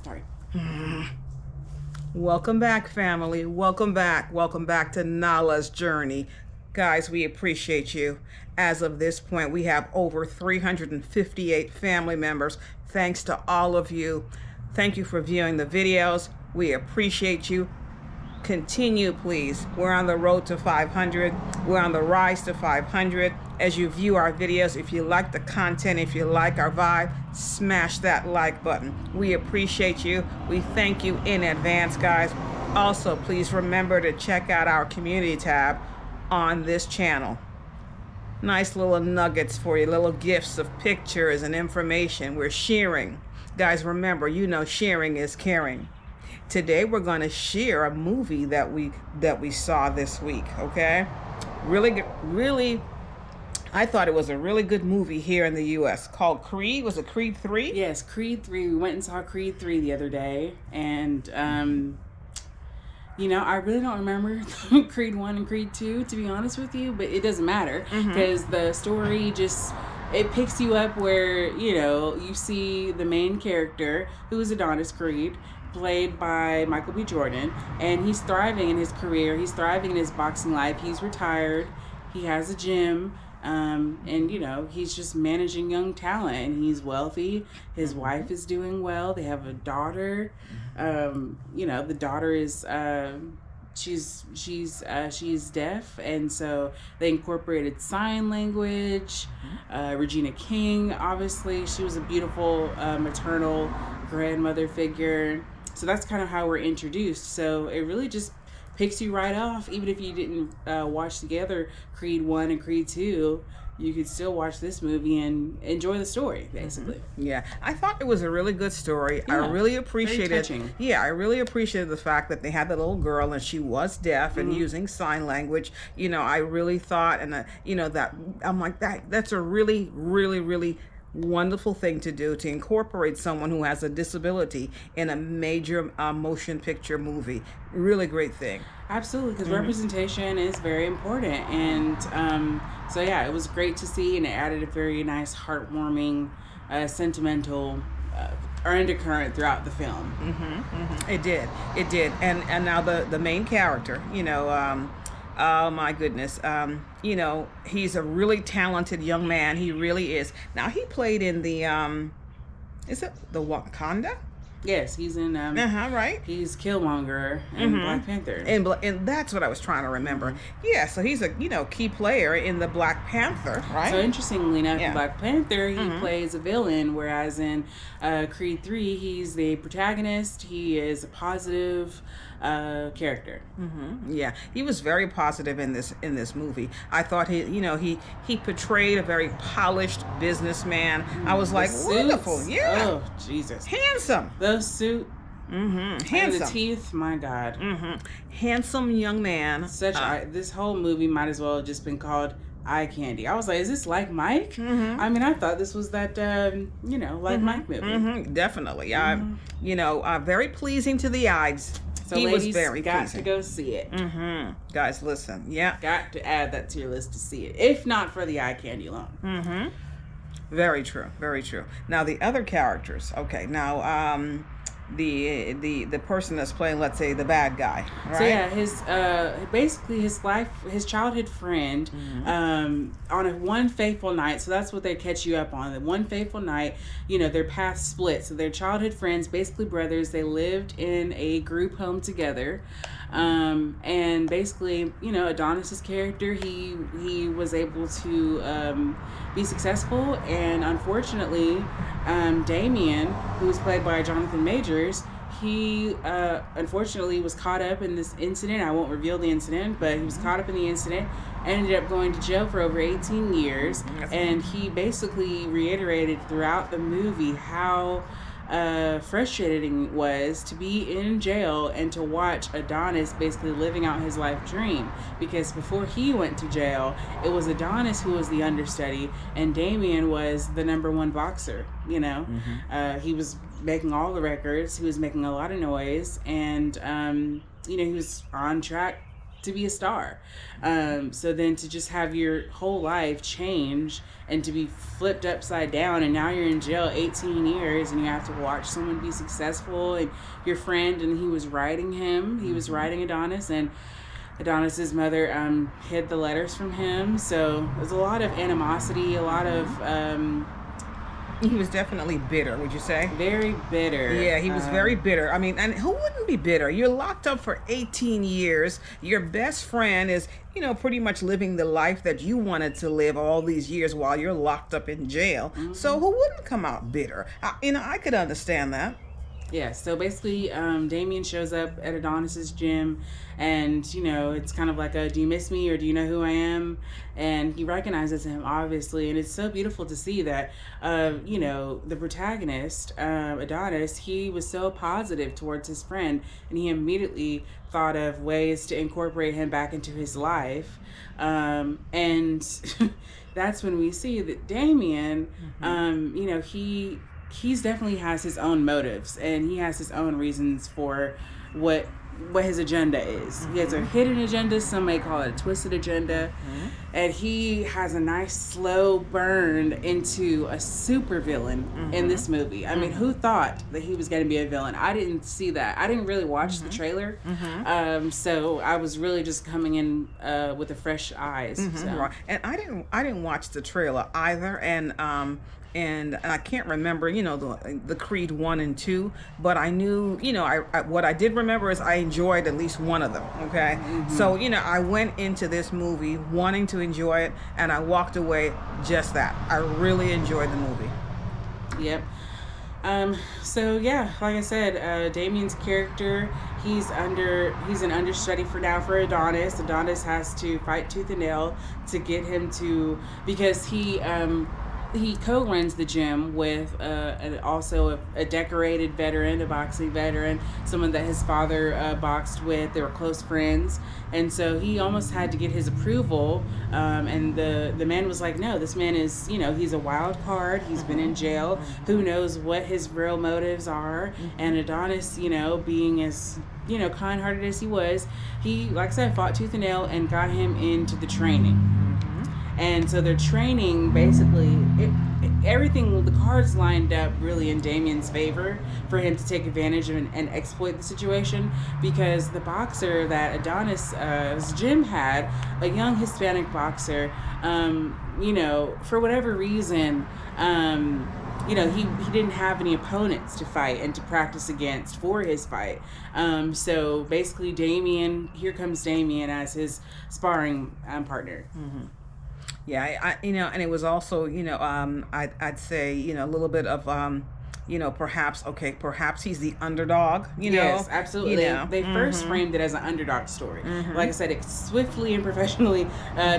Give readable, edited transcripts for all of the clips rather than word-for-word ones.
Sorry. Welcome back, family. Welcome back. Welcome back to Nala's Journey. Guys, we appreciate you. As of this point, we have over 358 family members. Thanks to all of you. Thank you for viewing the videos. We appreciate you. Continue, please. We're on the road to 500. We're on the rise to 500. As you view our videos, if you like the content, if you like our vibe, smash that like button. We appreciate you. We thank you in advance, guys. Also, please remember to check out our community tab on this channel. Nice little nuggets for you, little gifts of pictures and information. We're sharing. Guys, remember, you know sharing is caring. Today we're going to share a movie that we saw this week, okay? Really, I thought it was a really good movie here in the U.S. called Creed. Was it Creed 3? Yes, Creed 3. We went and saw Creed 3 the other day, and you know, I really don't remember Creed 1 and Creed 2, to be honest with you, but it doesn't matter because the story just, it picks you up where, you know, you see the main character, who is Adonis Creed, played by Michael B. Jordan, and he's thriving in his career. He's thriving in his boxing life. He's retired. He has a gym. And you know, he's just managing young talent, and he's wealthy. His wife is doing well. They have a daughter. You know, the daughter is she's deaf, and so they incorporated sign language. Regina King, obviously, she was a beautiful maternal grandmother figure. So that's kind of how we're introduced. So it really just picks you right off. Even if you didn't watch together Creed 1 and Creed 2, you could still watch this movie and enjoy the story, basically. Yeah, I thought it was a really good story. Yeah, I really appreciated very touching. Yeah, I really appreciated the fact that they had the little girl and she was deaf and using sign language. You know, I really thought, and you know, that I'm like, that's a really wonderful thing to do, to incorporate someone who has a disability in a major motion picture movie. Really great thing. Absolutely, because representation is very important, and so yeah, it was great to see, and it added a very nice, heartwarming, sentimental undercurrent throughout the film. It did, and now the main character, you know, oh my goodness, you know, he's a really talented young man. He really is. Now he played in the is it the Wakanda? Yes, he's in Right. he's Killmonger in Black Panther. And that's what I was trying to remember. Yeah, so he's a, you know, key player in the Black Panther, right? So interestingly enough, in Black Panther, he plays a villain, whereas in Creed 3, he's the protagonist. He is a positive character. Yeah, he was very positive in this movie. I thought he portrayed a very polished businessman. I was like, wonderful. Yeah. Oh, Jesus. Handsome. The suit. Handsome. And the teeth, my God. Handsome young man. This whole movie might as well have just been called Eye Candy. I was like, is this like Mike? I mean, I thought this was that, you know, like Mike movie. Definitely. You know, very pleasing to the eyes. So he ladies, was very got pleasing. to go see it. Guys, listen. Yeah. Got to add that to your list to see it, if not for the Eye Candy alone. Very true. Very true. Now the other characters. Okay. Now the person that's playing, let's say, the bad guy, right? So yeah, his basically his childhood friend, on one fateful night. So that's what they catch you up on. The one fateful night, you know, their paths split. So they're childhood friends, basically brothers. They lived in a group home together. And basically, you know, Adonis's character, he was able to be successful, and unfortunately, Damien, who was played by Jonathan Majors, he unfortunately was caught up in this incident. I won't reveal the incident, but he was caught up in the incident, ended up going to jail for over 18 years, and he basically reiterated throughout the movie how frustrating it was to be in jail and to watch Adonis basically living out his life dream, because before he went to jail, it was Adonis who was the understudy and Damien was the #1 boxer. You know, he was making all the records, he was making a lot of noise, and you know, he was on track to be a star. So then to just have your whole life change and to be flipped upside down, and now you're in jail 18 years and you have to watch someone be successful, and your friend, and he was writing Adonis, and Adonis's mother hid the letters from him. So there's a lot of animosity, a lot of he was definitely bitter, would you say? very bitter. Yeah, he was very bitter. I mean, and who wouldn't be bitter? You're locked up for 18 years. Your best friend is, pretty much living the life that you wanted to live all these years while you're locked up in jail. So who wouldn't come out bitter? I could understand that. Yeah, so basically, Damien shows up at Adonis's gym, and it's kind of like a, do you miss me, or do you know who I am? And he recognizes him, obviously, and it's so beautiful to see that the protagonist, Adonis, he was so positive towards his friend, and he immediately thought of ways to incorporate him back into his life, and that's when we see that Damien, he's definitely has his own motives, and he has his own reasons for what his agenda is. He has a hidden agenda, some may call it a twisted agenda, and he has a nice slow burn into a super villain in this movie. I mean, who thought that he was going to be a villain? I didn't see that. I didn't really watch the trailer, so I was really just coming in with a fresh eyes. So. Right. And I didn't watch the trailer either, and I can't remember, the Creed 1 and 2, but I knew, what I did remember is I enjoyed at least one of them, okay? So, I went into this movie wanting to enjoy it, and I walked away just that. I really enjoyed the movie. Yep. So yeah, like I said, Damien's character, he's an understudy for now for Adonis. Adonis has to fight tooth and nail to get him to, because he co-runs the gym with also a decorated veteran, a boxing veteran, someone that his father boxed with. They were close friends, and so he almost had to get his approval. And the man was like, "No, this man is, he's a wild card. He's been in jail. Who knows what his real motives are?" And Adonis, being as kind-hearted as he was, he, like I said, fought tooth and nail and got him into the training. And so their training, basically, everything, the cards lined up really in Damien's favor for him to take advantage of and exploit the situation, because the boxer that Adonis' gym had, a young Hispanic boxer, for whatever reason, he didn't have any opponents to fight and to practice against for his fight. So basically, here comes Damien as his sparring partner. Yeah, and it was also, I'd say, a little bit of, perhaps he's the underdog, Yes, absolutely. They first framed it as an underdog story. Like I said, it swiftly and professionally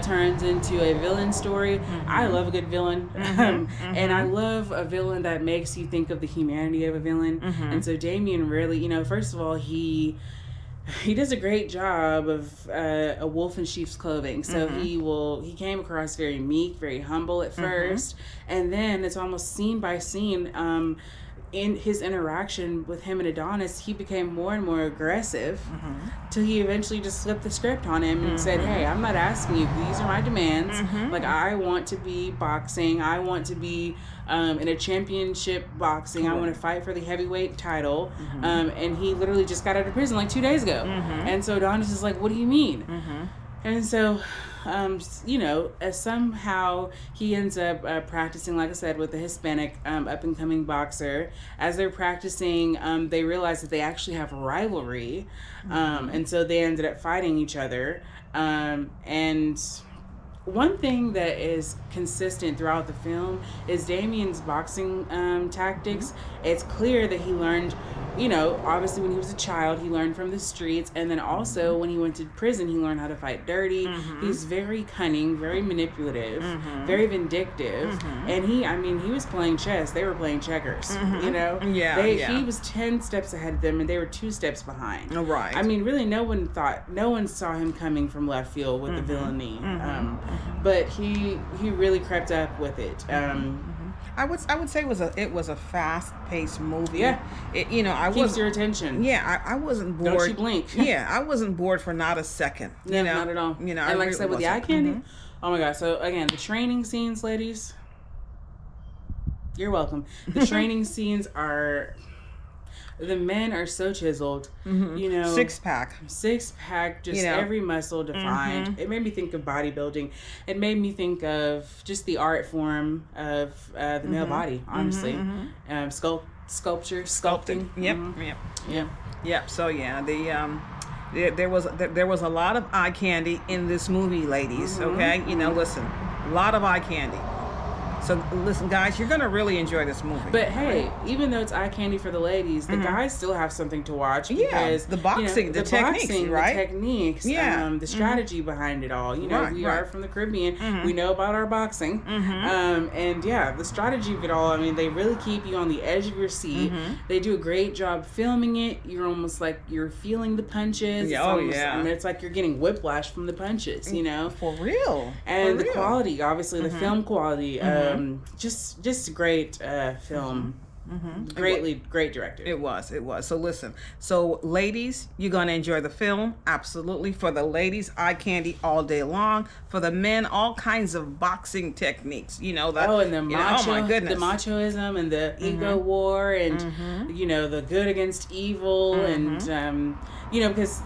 turns into a villain story. I love a good villain. And I love a villain that makes you think of the humanity of a villain. And so Damien really, first of all, he does a great job of a wolf in sheep's clothing. So he came across very meek, very humble at first, and then it's almost scene by scene. In his interaction with him and Adonis, he became more and more aggressive, till he eventually just flipped the script on him and said, "Hey, I'm not asking you. These are my demands. Like, I want to be boxing. I want to be in a championship boxing. I want to fight for the heavyweight title." And he literally just got out of prison like 2 days ago. And so Adonis is like, "What do you mean?" And so, somehow he ends up practicing, like I said, with a Hispanic up-and-coming boxer. As they're practicing, they realize that they actually have a rivalry. And so they ended up fighting each other. And one thing that is consistent throughout the film is Damien's boxing tactics. It's clear that he learned, obviously when he was a child, he learned from the streets, and then also when he went to prison, he learned how to fight dirty. He's very cunning, very manipulative, very vindictive, and he was playing chess. They were playing checkers, He was 10 steps ahead of them, and they were 2 steps behind. Right. Really, no one saw him coming from left field with the villainy. But he really crept up with it. I would say it was a fast paced movie. Yeah. I Keeps your attention. Yeah, I wasn't bored. Don't you blink. Yeah, I wasn't bored for not a second. No, not at all. And like I said, with the eye candy, Mm-hmm. oh my god. So again, the training scenes, ladies. You're welcome. The training scenes are. The men are so chiseled, Six pack, just every muscle defined. It made me think of bodybuilding. It made me think of just the art form of the male body, honestly. Sculpture, sculpting. Yep. So yeah, there was a lot of eye candy in this movie, ladies. Okay, listen, a lot of eye candy. So listen, guys, you're gonna really enjoy this movie. But hey, even though it's eye candy for the ladies, the guys still have something to watch because the boxing, the techniques, right? The techniques, the strategy behind it all. We are from the Caribbean. We know about our boxing, and the strategy of it all. I mean, they really keep you on the edge of your seat. They do a great job filming it. You're almost like you're feeling the punches. I mean, it's like you're getting whiplash from the punches. For real. And the quality, obviously, the film quality. Just great film. Great directed. It was. So listen. So ladies, you're gonna enjoy the film. Absolutely. For the ladies, eye candy all day long. For the men, all kinds of boxing techniques. And the macho, oh my goodness, the machoism and the ego war and the good against evil and because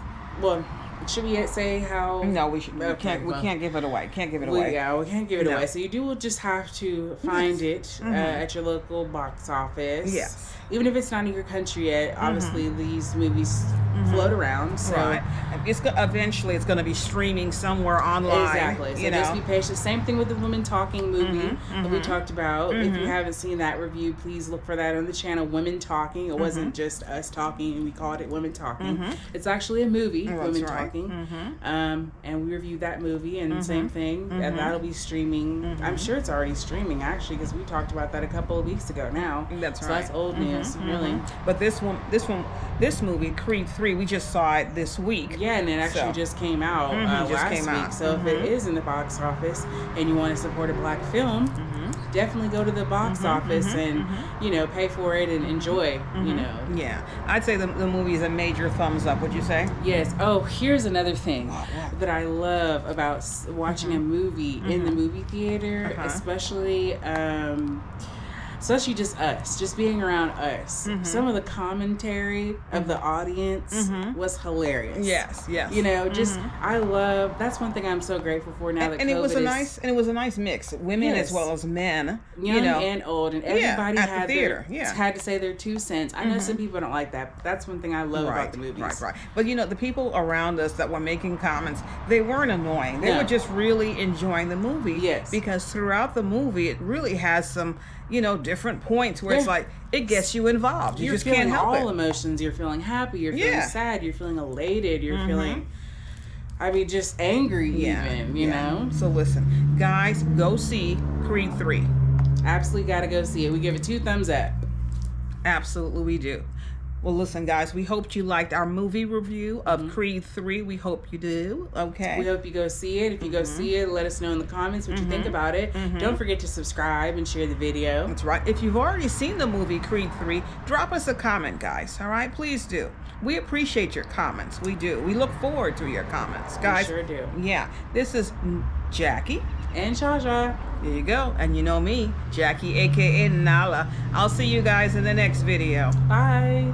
should we say how? No, we should. We can't give it away. Can't give it away. We can't give it away. So you will just have to find it at your local box office. Yes. Even if it's not in your country yet, obviously these movies float around. So eventually it's going to be streaming somewhere online. Exactly. So just be patient. Same thing with the Women Talking movie that we talked about. If you haven't seen that review, please look for that on the channel. Women Talking. It wasn't just us talking, and we called it Women Talking. It's actually a movie, Women Talking. And we reviewed that movie, and same thing. And that'll be streaming. I'm sure it's already streaming actually, because we talked about that a couple of weeks ago now. That's right. So that's old news. Really. But this movie, Creed 3, we just saw it this week. Yeah, and it actually just came out last week. So if it is in the box office and you want to support a black film, definitely go to the box office and pay for it and enjoy. Yeah, I'd say the movie is a major thumbs up. Would you say? Yes. Oh, here's another thing that I love about watching a movie in the movie theater, especially just us, just being around us. Some of the commentary of the audience was hilarious. Yes. I love. That's one thing I'm so grateful for now. And it was a nice mix, women as well as men, young and old, and everybody at the theater. Had to say their 2 cents. I know some people don't like that, but that's one thing I love about the movies. Right. But the people around us that were making comments, they weren't annoying. They were just really enjoying the movie. Yes. Because throughout the movie, it really has some different points where it's like it gets you involved. You just can't help all emotions. You're feeling happy. You're feeling sad. You're feeling elated. You're feeling, just angry even. You know. So listen, guys, go see Creed 3. Absolutely got to go see it. We give it 2 thumbs up. Absolutely, we do. Well, listen, guys, we hope you liked our movie review of Creed 3. We hope you do, okay? We hope you go see it. If you go see it, let us know in the comments what you think about it. Don't forget to subscribe and share the video. That's right. If you've already seen the movie Creed 3, drop us a comment, guys, all right? Please do. We appreciate your comments. We do. We look forward to your comments, guys. We sure do. Yeah. This is Jackie. And Shaja. There you go. And you know me, Jackie, a.k.a. Nala. I'll see you guys in the next video. Bye.